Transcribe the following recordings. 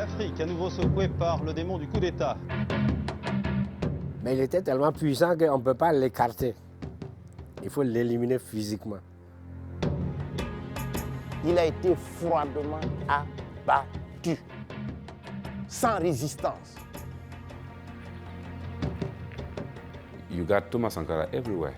L'Afrique, à nouveau secouée par le démon du coup d'État. Mais il était tellement puissant qu'on ne peut pas l'écarter. Il faut l'éliminer physiquement. Il a été froidement abattu, sans résistance. You got Thomas Sankara everywhere.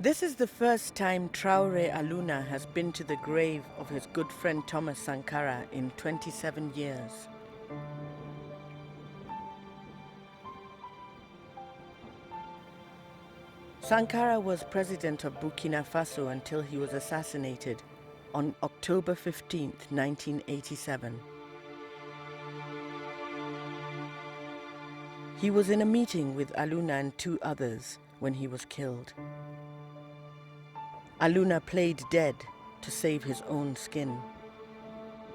This is the first time Traoré Aluna has been to the grave of his good friend Thomas Sankara in 27 years. Sankara was president of Burkina Faso until he was assassinated on October 15, 1987. He was in a meeting with Aluna and two others when he was killed. Aluna played dead to save his own skin.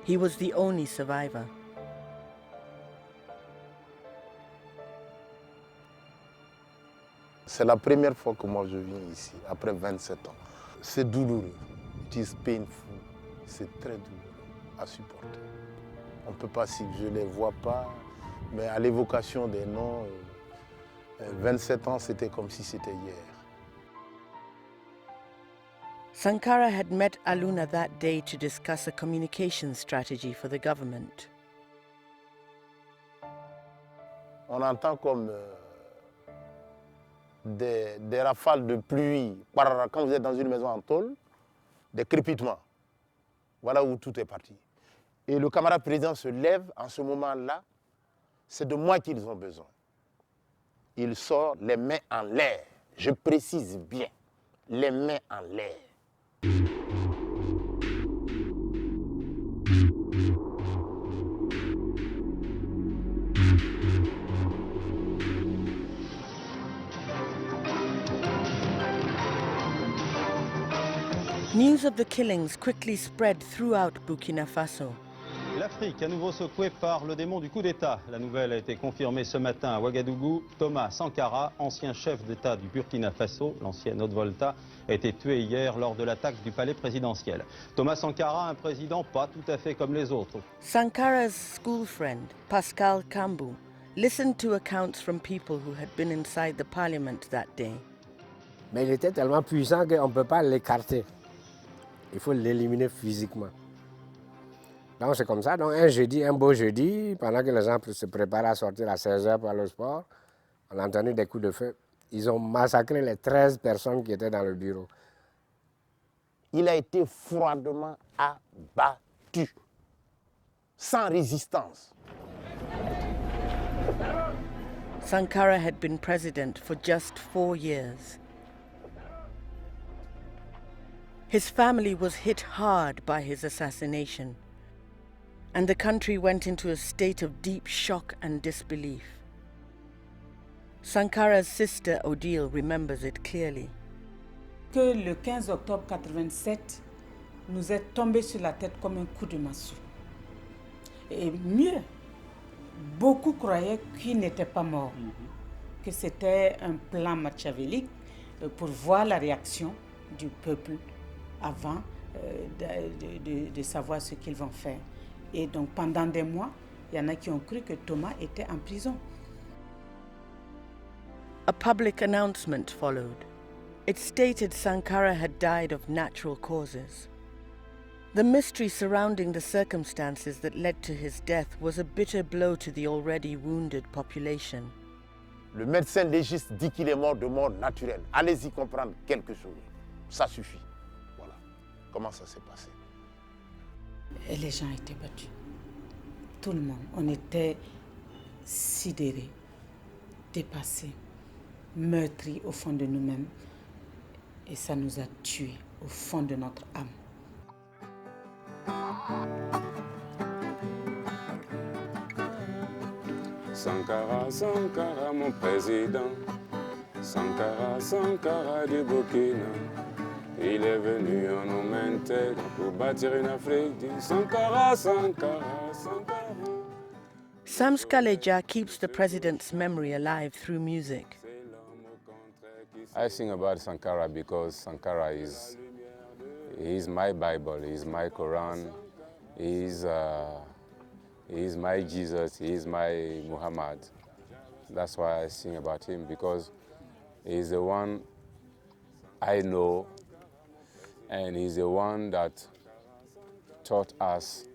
He was the only survivor. C'est la première fois que moi je viens ici, après 27 ans. C'est douloureux, it is painful, c'est très douloureux à supporter. On ne peut pas, si je ne les vois pas, mais à l'évocation des noms, 27 ans c'était comme si c'était hier. Sankara had met Aluna that day to discuss a communication strategy for the government. On entend comme des rafales de pluie, quand vous êtes dans une maison en tôle, des crépitements. Voilà où tout est parti. Et le camarade président se lève en ce moment-là, c'est de moi qu'ils ont besoin. Il sort les mains en l'air, je précise bien, les mains en l'air. News of the killings quickly spread throughout Burkina Faso. L'Afrique, à nouveau secouée par le démon du coup d'État. La nouvelle a été confirmée ce matin à Ouagadougou. Thomas Sankara, ancien chef d'État du Burkina Faso, l'ancienne Haute-Volta, a été tué hier lors de l'attaque du palais présidentiel. Thomas Sankara, un président pas tout à fait comme les autres. Sankara's school friend, Pascal Kambu, listened to accounts from people who had been inside the parliament that day. Mais il était tellement puissant qu'on ne peut pas l'écarter. Il faut l'éliminer physiquement. Donc c'est comme ça. Donc un jeudi, un beau jeudi, pendant que les gens se préparaient à sortir à 16h pour aller au sport, on a entendu des coups de feu. Ils ont massacré les 13 personnes qui étaient dans le bureau. Il a été froidement abattu, sans résistance. Sankara had been president for just 4 years. His family was hit hard by his assassination, and the country went into a state of deep shock and disbelief. Sankara's sister Odile remembers it clearly. Que le 15 octobre 87 nous est tombé sur la tête comme un coup de massue. Et mieux, beaucoup croyaient qu'il n'était pas mort, que c'était un plan machiavélique pour voir la réaction du peuple avant de savoir ce qu'ils vont faire. Et donc pendant des mois, il y en a qui ont cru que Thomas était en prison. A public announcement followed. It stated Sankara had died of natural causes. The mystery surrounding the circumstances that led to his death was a bitter blow to the already wounded population. Le médecin légiste dit qu'il est mort de mort naturelle. Allez-y comprendre quelque chose. Ça suffit. Voilà. Comment ça s'est passé? Et les gens étaient battus. Tout le monde. On était sidérés, dépassés, meurtris au fond de nous-mêmes. Et ça nous a tués au fond de notre âme. Sankara, Sankara, mon président. Sankara, Sankara du Burkina. Il est venu en nous intègre pour bâtir une Afrique du Sankara, Sankara, Sankara. Sam Skaleja keeps the president's memory alive through music. I sing about Sankara because Sankara is my Bible, he's my Quran, he's my Jesus, he's my Muhammad. That's why I sing about him, because he's the one I know, and he's the one that taught us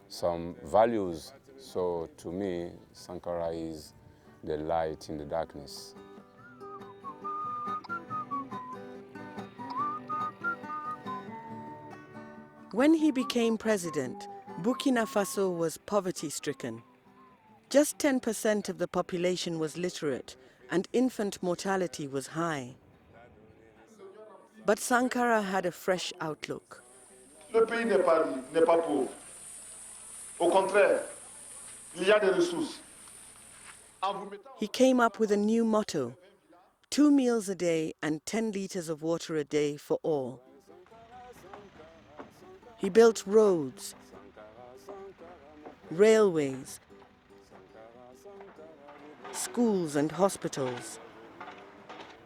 some values. So to me, Sankara is the light in the darkness. When he became president, Burkina Faso was poverty-stricken. Just 10% of the population was literate, and infant mortality was high. But Sankara had a fresh outlook. Le pays n'est pas pauvre. Au contraire, il y a des ressources. He came up with a new motto: 2 meals a day and 10 liters of water a day for all. He built roads, railways, schools and hospitals,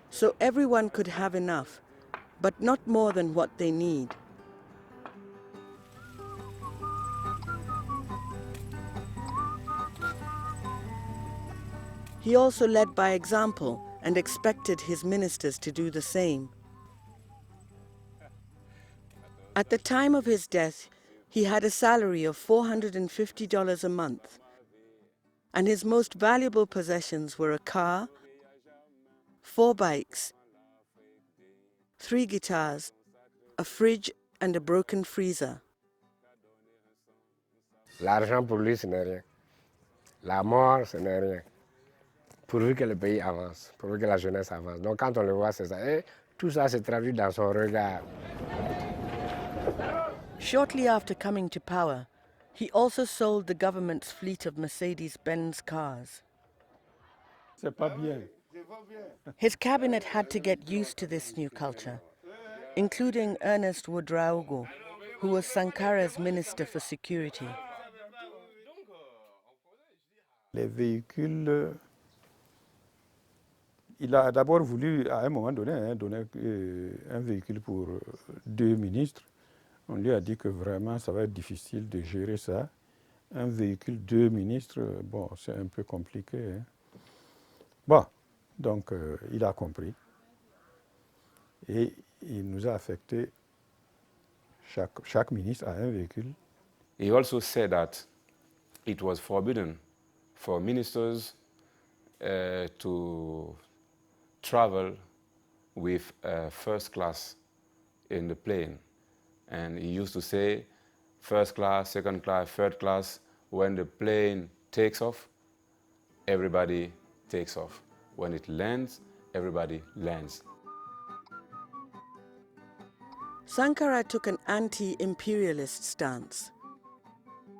so everyone could have enough, but not more than what they need. He also led by example and expected his ministers to do the same. At the time of his death, he had a salary of $450 a month, and his most valuable possessions were a car, 4 bikes, 3 guitars, a fridge, and a broken freezer. L'argent pour lui, ce n'est rien. La mort, ce n'est rien. Pourvu que le pays avance, pourvu que la jeunesse avance. Donc quand on le voit, c'est ça. Et tout ça se traduit dans son regard. Shortly after coming to power, he also sold the government's fleet of Mercedes-Benz cars. C'est pas bien. His cabinet had to get used to this new culture, including Ernest Ouedraogo, who was Sankara's Minister for Security. Les véhicules, il a d'abord voulu, à un moment donné, donner un véhicule pour 2 ministres. On lui a dit que vraiment, ça va être difficile de gérer ça. Un véhicule, 2 ministres, bon, c'est un peu compliqué. Hein. Bon, donc il a compris. Et il nous a affecté, chaque ministre a un véhicule. He also said that it was forbidden for ministers to travel with first class in the plane. And he used to say, first class, second class, third class. When the plane takes off, everybody takes off. When it lands, everybody lands. Sankara took an anti-imperialist stance,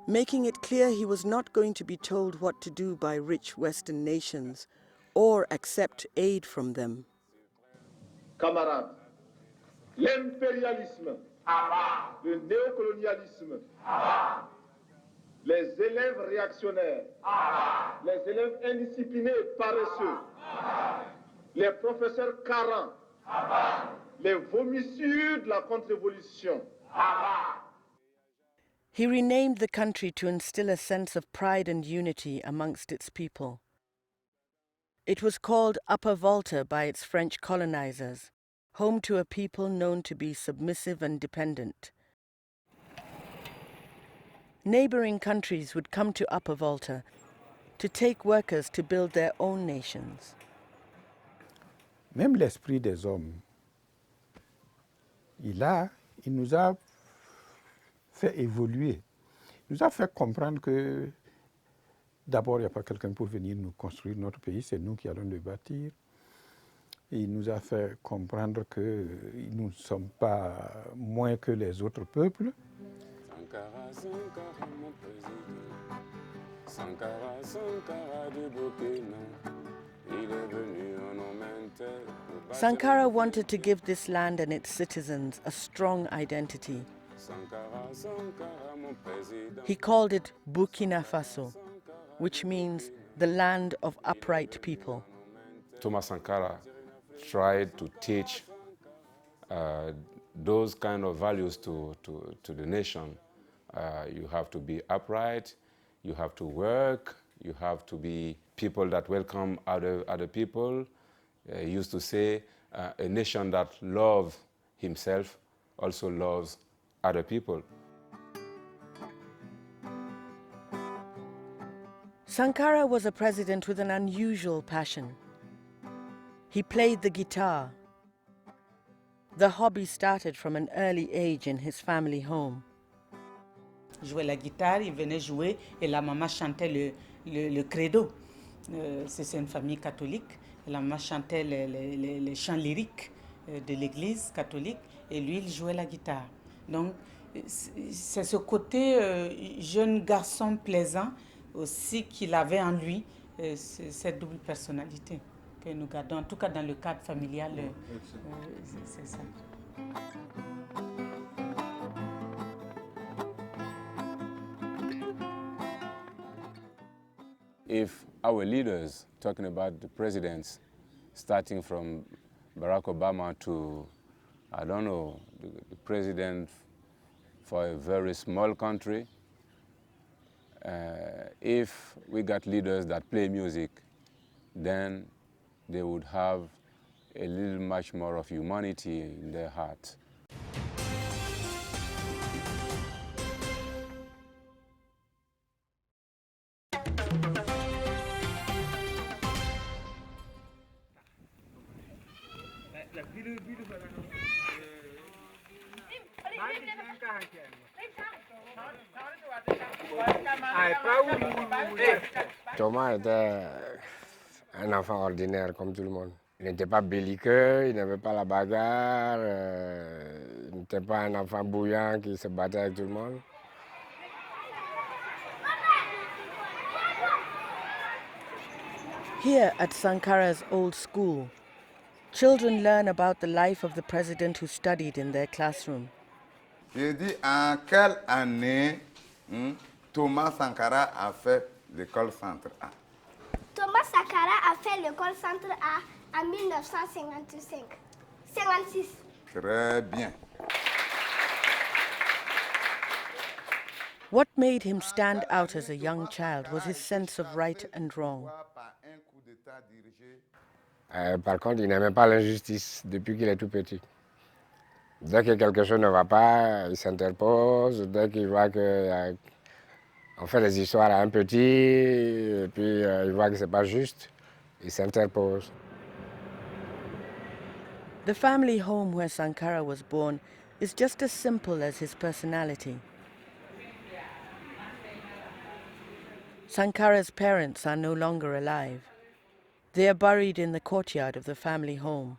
making it clear he was not going to be told what to do by rich Western nations or accept aid from them. Camarades, l'impérialisme, le néocolonialisme, les élèves réactionnaires, les élèves indisciplinés et paresseux, les professeurs carents, les vomissures de la contre-révolution. He renamed the country to instill a sense of pride and unity amongst its people. It was called Upper Volta by its French colonizers, home to a people known to be submissive and dependent. Neighboring countries would come to Upper Volta to take workers to build their own nations. Même l'esprit des hommes, il nous a fait évoluer. Il nous a fait comprendre que d'abord, il n'y a pas quelqu'un pour venir nous construire notre pays, c'est nous qui allons le bâtir. Et il nous a fait comprendre que nous ne sommes pas moins que les autres peuples. Sankara, Sankara, mon président. Sankara, Sankara du Burkina. Il est venu en Omentel. Sankara wanted to give this land and its citizens a strong identity. Sankara, Sankara, mon président. He called it Burkina Faso, which means the land of upright people. Thomas Sankara tried to teach those kind of values to the nation. You have to be upright, you have to work, you have to be people that welcome other people. He used to say, a nation that loves himself also loves other people. Sankara was a president with an unusual passion. He played the guitar. The hobby started from an early age in his family home. Il jouait la guitare, il venait jouer et la maman chantait le credo. C'est une famille catholique. Et la maman chantait les chants lyriques de l'église catholique et lui, il jouait la guitare. Donc, c'est ce côté jeune garçon plaisant aussi qu'il avait en lui, cette double personnalité que nous gardons, en tout cas dans le cadre familial, c'est ça. If our leaders, talking about the presidents, starting from Barack Obama to, I don't know, the president for a very small country, if we got leaders that play music, then they would have a little much more of humanity in their heart. Thomas était un enfant ordinaire comme tout le monde. Il n'était pas belliqueux, il n'avait pas la bagarre, il n'était pas un enfant bouillant qui se battait avec tout le monde. Here at Sankara's old school, children learn about the life of the president who studied in their classroom. J'ai dit en quelle année Thomas Sankara a fait l'école centre A? Thomas Sankara a fait l'école centre A en 1956. Très bien. What made him stand out as a young child was his sense of right and wrong. Par contre, il n'aimait pas l'injustice depuis qu'il est tout petit. Dès que quelque chose ne va pas, il s'interpose. Dès qu'il voit qu'on fait des histoires à un petit, et puis il voit que ce n'est pas juste, il s'interpose. The family home where Sankara was born is just as simple as his personality. Sankara's parents are no longer alive. They are buried in the courtyard of the family home.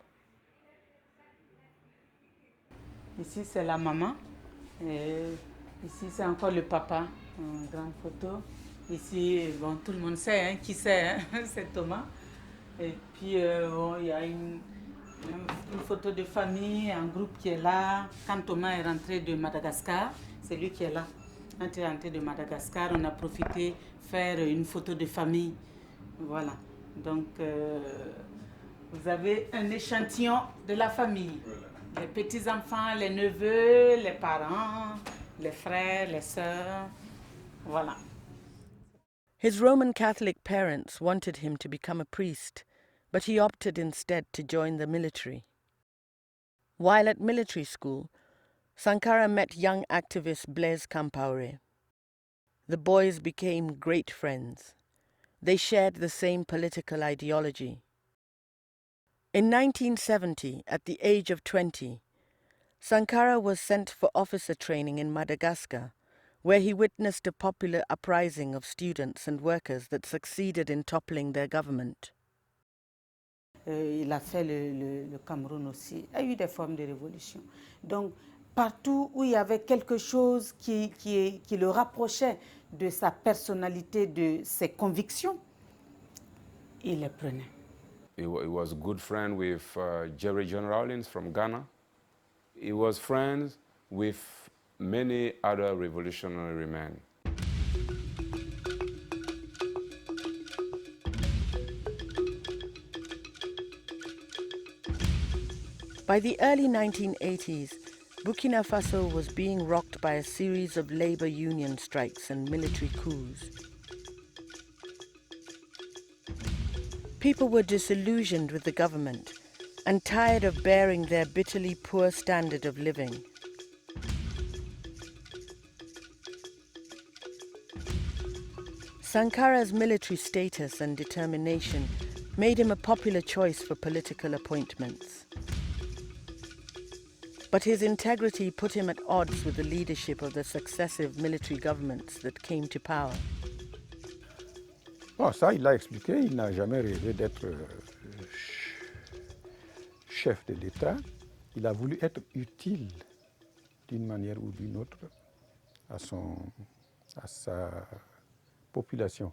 Ici, c'est la maman. Et ici, c'est encore le papa, en grande photo. Ici, bon, tout le monde sait, hein, qui c'est, hein, c'est Thomas. Et puis, bon, il y a une photo de famille, un groupe qui est là. Quand Thomas est rentré de Madagascar, c'est lui qui est là. Quand il est rentré de Madagascar, on a profité faire une photo de famille. Voilà. Donc, vous avez un échantillon de la famille. Les petits-enfants, les neveux, les parents, les frères, les sœurs. Voilà. His Roman Catholic parents wanted him to become a priest, but he opted instead to join the military. While at military school, Sankara met young activist Blaise Compaoré. The boys became great friends. They shared the same political ideology. In 1970, at the age of 20, Sankara was sent for officer training in Madagascar, where he witnessed a popular uprising of students and workers that succeeded in toppling their government. Il a fait le Cameroun aussi, a eu des formes de révolution. Donc, partout où il y avait quelque chose qui le rapprochait de sa personnalité, de ses convictions, il les prenait. He was a good friend with Jerry John Rawlings from Ghana. He was friends with many other revolutionary men. By the early 1980s, Burkina Faso was being rocked by a series of labor union strikes and military coups. People were disillusioned with the government and tired of bearing their bitterly poor standard of living. Sankara's military status and determination made him a popular choice for political appointments. But his integrity put him at odds with the leadership of the successive military governments that came to power. Bon, ça, il l'a expliqué, il n'a jamais rêvé d'être chef de l'État. Il a voulu être utile d'une manière ou d'une autre à sa population.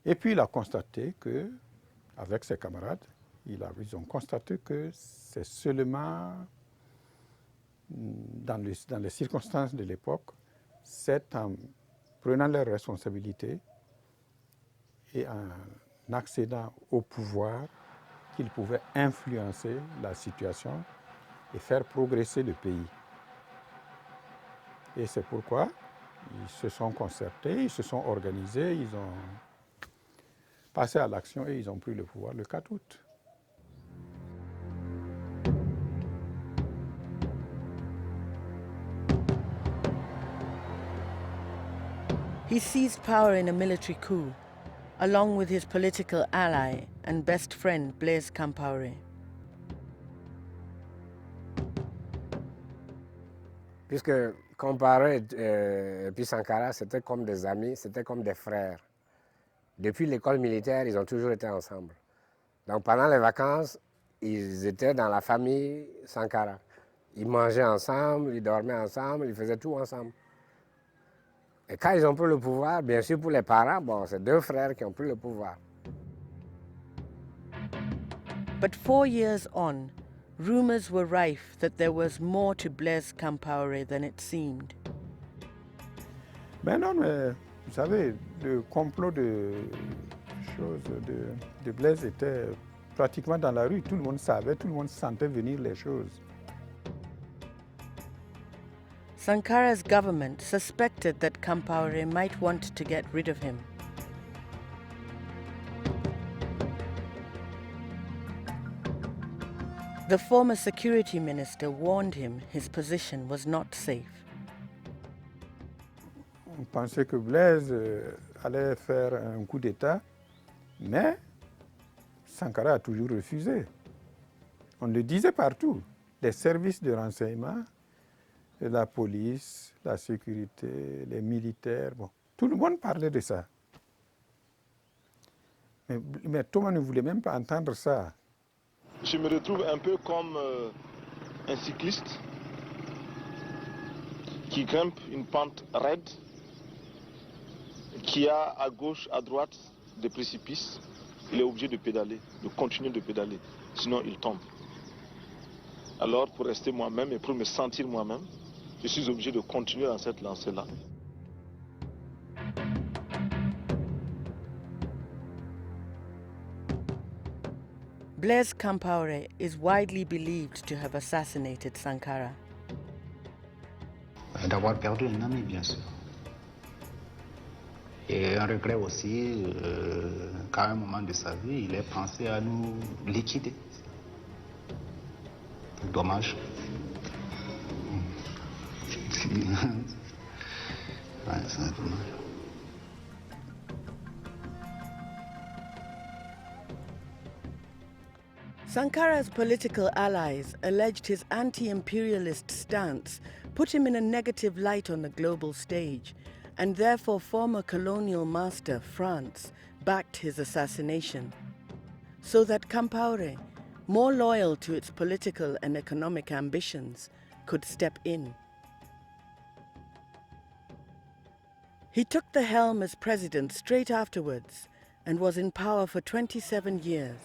Et puis il a constaté que, avec ses camarades, ils ont constaté que c'est seulement dans les circonstances de l'époque, c'est en prenant leurs responsabilités et en accédant au pouvoir qu'ils pouvaient influencer la situation et faire progresser le pays. Et c'est pourquoi ils se sont concertés, ils se sont organisés, ils ont passé à l'action et ils ont pris le pouvoir le 4 août. He seized power in a military coup, along with his political ally and best friend Blaise Compaoré. Puisque Compaoré et puis Sankara, c'était comme des amis, c'était comme des frères. Depuis l'école militaire, ils ont toujours été ensemble. Donc pendant les vacances, ils étaient dans la famille Sankara. Ils mangeaient ensemble, ils dormaient ensemble, ils faisaient tout ensemble. Et quand ils ont pris le pouvoir, bien sûr pour les parents, bon, c'est deux frères qui ont pris le pouvoir. But 4 years on, rumors were rife that there was more to Blaise Compaoré than it seemed. Ben non, mais vous savez, le complot de Blaise était pratiquement dans la rue. Tout le monde savait, tout le monde sentait venir les choses. Sankara's government suspected that Compaoré might want to get rid of him. The former security minister warned him his position was not safe. On pensait que Blaise allait faire un coup d'État, mais Sankara a toujours refusé. On le disait partout, les services de renseignement, la police, la sécurité, les militaires, bon, tout le monde parlait de ça. Mais Thomas ne voulait même pas entendre ça. Je me retrouve un peu comme un cycliste qui grimpe une pente raide, qui a à gauche, à droite des précipices. Il est obligé de pédaler, de continuer de pédaler, sinon il tombe. Alors pour rester moi-même et pour me sentir moi-même, je suis obligé de continuer dans cette lancée-là. Blaise Compaoré is widely believed to have assassinated Sankara. D'avoir perdu un ami, bien sûr. Et un regret aussi qu'à un moment de sa vie, il ait pensé à nous liquider. dommage. Ouais, c'est dommage. Sankara's political allies alleged his anti-imperialist stance put him in a negative light on the global stage, and therefore former colonial master France backed his assassination, so that Compaoré, more loyal to its political and economic ambitions, could step in. He took the helm as president straight afterwards and was in power for 27 years.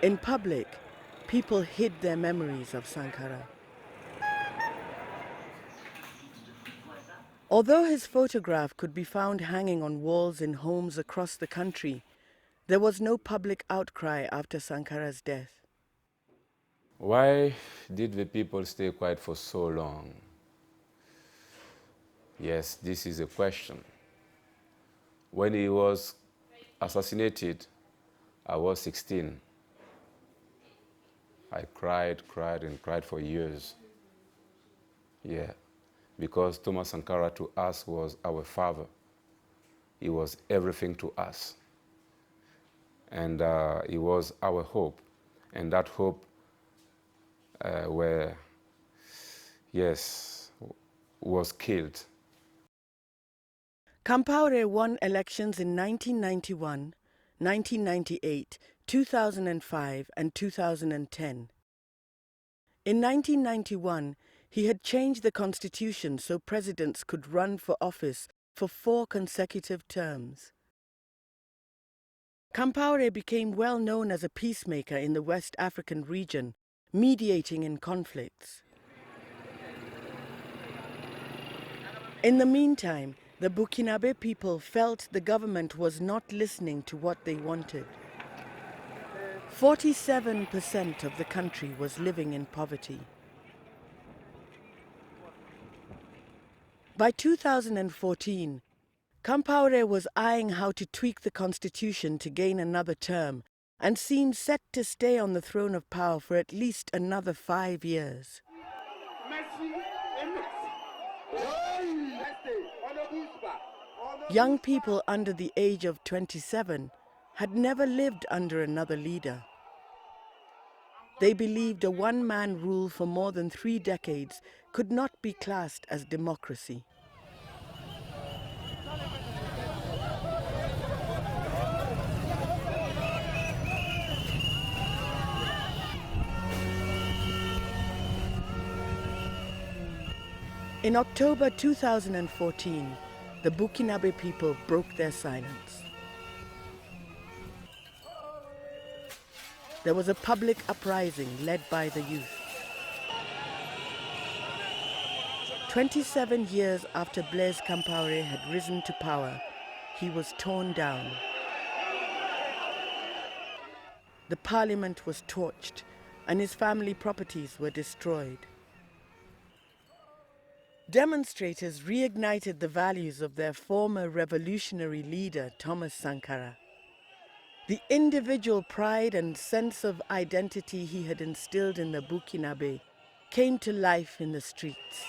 In public, people hid their memories of Sankara. Although his photograph could be found hanging on walls in homes across the country, there was no public outcry after Sankara's death. Why did the people stay quiet for so long? Yes, this is a question. When he was assassinated, I was 16. I cried and cried for years. Yeah, because Thomas Sankara to us was our father. He was everything to us. And he was our hope. And that hope was killed. Compaoré won elections in 1991, 1998, 2005 and 2010. In 1991, he had changed the constitution so presidents could run for office for 4 consecutive terms. Compaoré became well known as a peacemaker in the West African region, mediating in conflicts. In the meantime, the Burkinabe people felt the government was not listening to what they wanted. 47% of the country was living in poverty. By 2014, Compaoré was eyeing how to tweak the constitution to gain another term and seemed set to stay on the throne of power for at least another 5 years. Young people under the age of 27 had never lived under another leader. They believed a one-man rule for more than 3 decades could not be classed as democracy. In October 2014, the Burkinabe people broke their silence. There was a public uprising led by the youth. 27 years after Blaise Compaoré had risen to power, he was torn down. The parliament was torched and his family properties were destroyed. Demonstrators reignited the values of their former revolutionary leader, Thomas Sankara. The individual pride and sense of identity he had instilled in the Burkinabe came to life in the streets.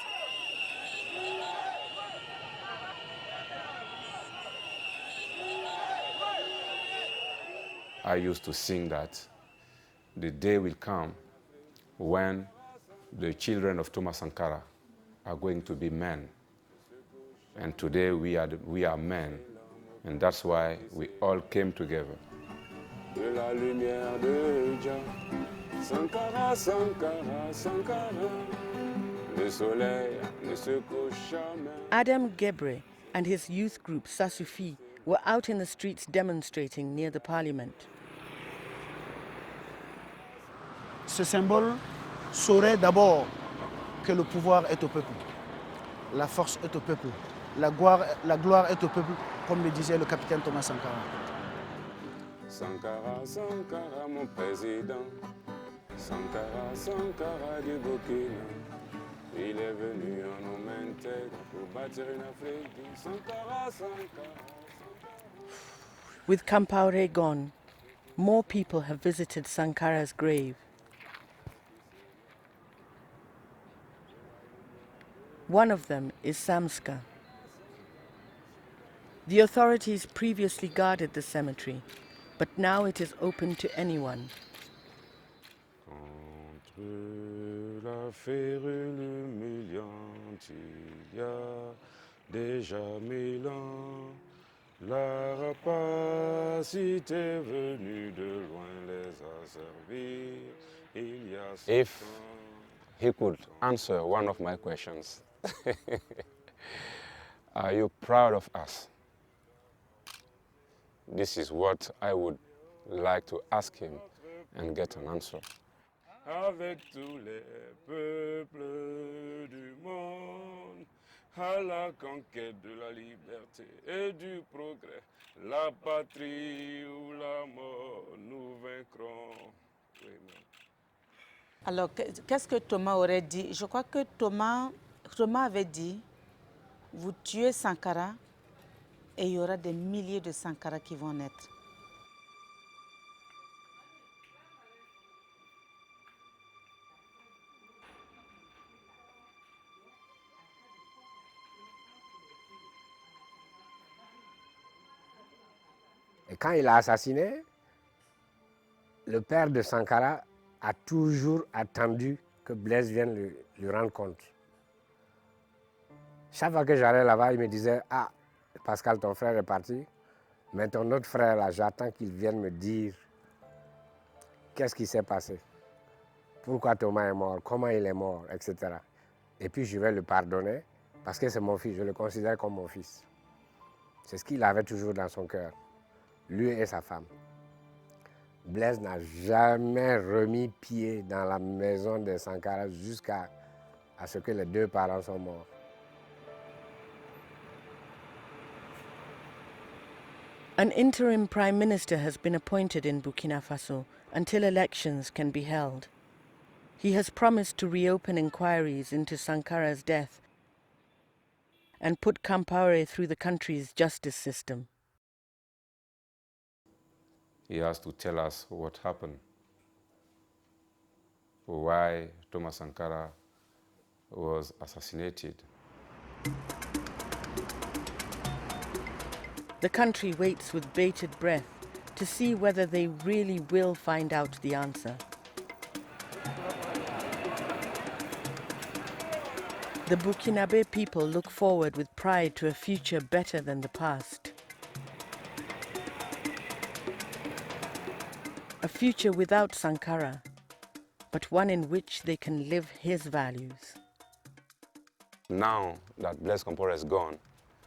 I used to sing that the day will come when the children of Thomas Sankara are going to be men. And today we are men. And that's why we all came together. De la lumière de Dieu, Sankara, Sankara, Sankara, le soleil ne se couche jamais. Adam Gebre and his youth group Sasufi were out in the streets demonstrating near the parliament. Ce symbole saurait d'abord que le pouvoir est au peuple, la force est au peuple, la gloire est au peuple, comme le disait le capitaine Thomas Sankara. Sankara, Sankara, mon président, Sankara, Sankara du Burkina, il est venu en homme intègre pour bâtir une Afrique. Sankara, Sankara. With Compaoré gone, more people have visited Sankara's grave. One of them is Samska. The authorities previously guarded the cemetery, but now it is open to anyone. Entre la férule humiliante, il y a déjà 1000 ans, la rapacité venue de loin les a servis. Il y a If he could answer one of my questions, are you proud of us? This is what I would like to ask him and get an answer. Avec tous les peuples du monde, à la conquête de la liberté et du progrès, la patrie ou la mort, nous vaincrons. Alors, qu'est-ce que Thomas aurait dit? Je crois que Thomas avait dit, vous tuez Sankara et il y aura des milliers de Sankara qui vont naître. Et quand il a assassiné, le père de Sankara a toujours attendu que Blaise vienne lui rendre compte. Chaque fois que j'allais là-bas, il me disait « Ah, Pascal, ton frère est parti, mais ton autre frère, là, j'attends qu'il vienne me dire qu'est-ce qui s'est passé, pourquoi Thomas est mort, comment il est mort, etc. Et puis je vais le pardonner parce que c'est mon fils, je le considère comme mon fils. » C'est ce qu'il avait toujours dans son cœur, lui et sa femme. Blaise n'a jamais remis pied dans la maison de Sankara jusqu'à ce que les deux parents soient morts. An interim prime minister has been appointed in Burkina Faso until elections can be held. He has promised to reopen inquiries into Sankara's death and put Compaoré through the country's justice system. He has to tell us what happened, why Thomas Sankara was assassinated. The country waits with bated breath to see whether they really will find out the answer. The Burkinabe people look forward with pride to a future better than the past. A future without Sankara, but one in which they can live his values. Now that Blaise Compaoré is gone,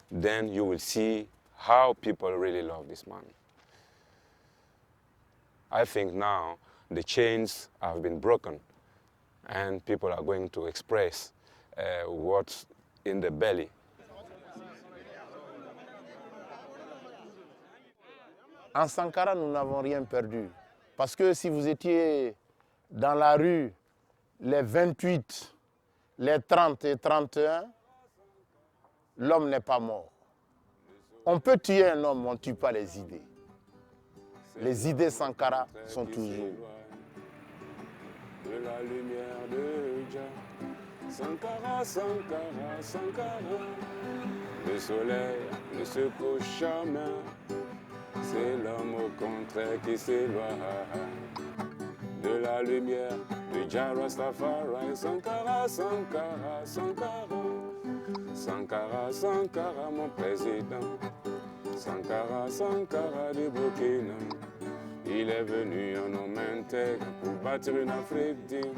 then you will see how people really love this man. I think now the chains have been broken and people are going to express what's in the belly. En Sankara, nous n'avons rien perdu. Parce que si vous étiez dans la rue les 28, les 30 et 31, l'homme n'est pas mort. On peut tuer un homme, on ne tue pas les idées. Les idées Sankara sont toujours. De la lumière de Jah, Sankara, Sankara, Sankara. Le soleil ne se couche jamais, c'est l'homme au contraire qui s'éloigne. De la lumière de Jah Rastafari, Sankara, Sankara, Sankara. Sankara, Sankara, mon président. Sankara, Sankara du Burkina. Il est venu en homme intègre pour bâtir une Afrique digne.